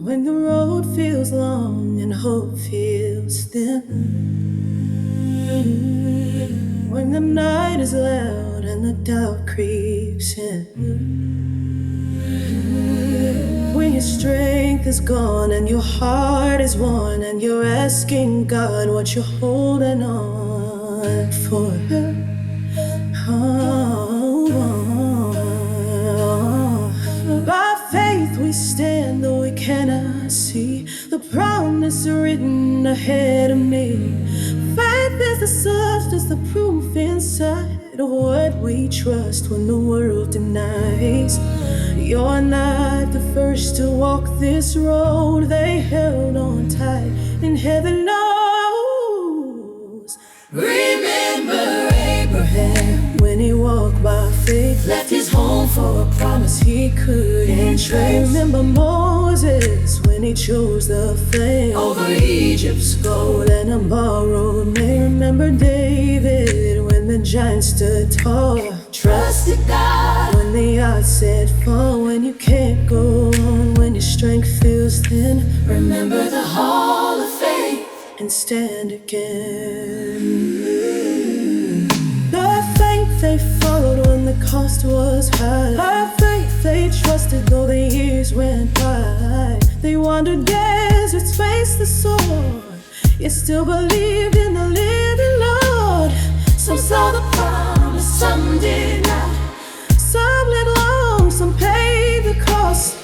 When the road feels long and hope feels thin, when the night is loud and the doubt creeps in, when your strength is gone and your heart is worn and you're asking God what you're holding on for. By faith we stand though we cannot see the promise written ahead of me. Faith is the substance, the proof inside of what we trust when the world denies. You're not the first to walk this road. They held on tight, and heaven knows. Remember Abraham when he walked by faith, left his home for a promise he couldn't trace. Remember Moses when he chose the flame over Egypt's gold and a borrowed name. Remember David when the giant stood tall, trusted God when the odds said fall. When you can't go on, when your strength feels thin, remember the hall of faith and stand again. The faith they followed when the cost was high. By faith they trusted though the years went by. They wandered deserts, faced the sword, yet still believed in the living Lord. Some saw the promise, some did not. Some lived long, some paid the cost,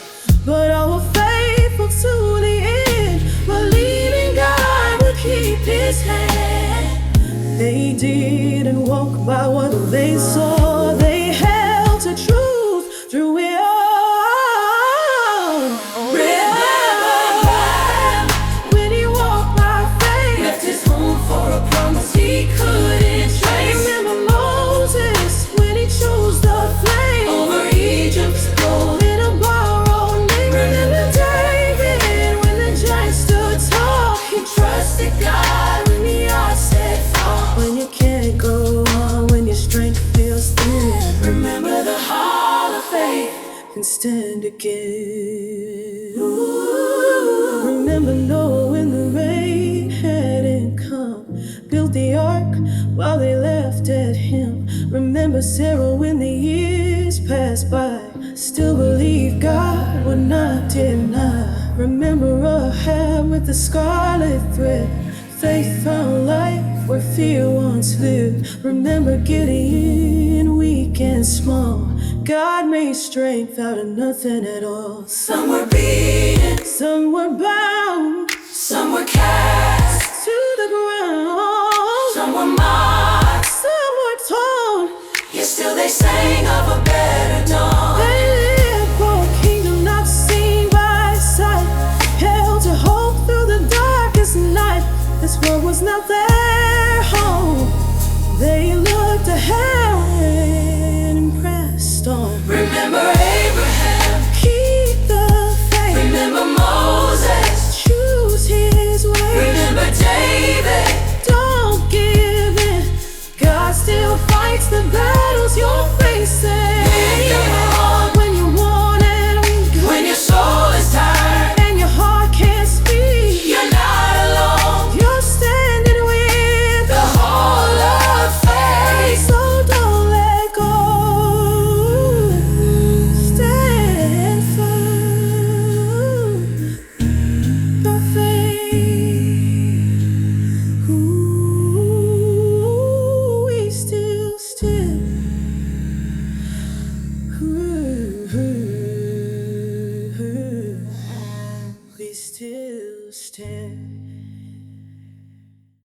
but all were faithful to the end, believing God would keep his hand. They didn't walk by what they saw. They held to truth through it all. Remember when he walked by faith, left his home for a promise he couldn't trace. Remember Moses when he chose the flame over Egypt's gold in a borrowed name. Remember David when the giant stood tall. He trusted God when the odds said fall. When you can't go on, when your strength feels thin, remember the hall of faith and stand again. Remember Noah when the rain hadn't come, built the ark while they laughed at him. Remember Sarah when the years passed by, still believed God would not deny. Remember Rahab with the scarlet thread, faith found life where fear once lived. Remember Gideon, weak and small, God made strength out of nothing at all. Some were beaten, some were bound, some were cast to the ground, some were mocked, some were torn, yet still they sang of a better dawn. They lived for a kingdom not seen by sight, held to hope through the darkest night. This world was not their home. They looked ahead and pressed on. Remember Abraham, keep the faith. Remember Moses, choose his way. Remember David, don't give in. God still fights the battles you're facing. When you're worn and weak, when your soul is tired and your heart can't speak, you're not alone. You're standing with the hall of faith. So don't let go. Stand firm. The faith. Ooh, we still stand. We still stand.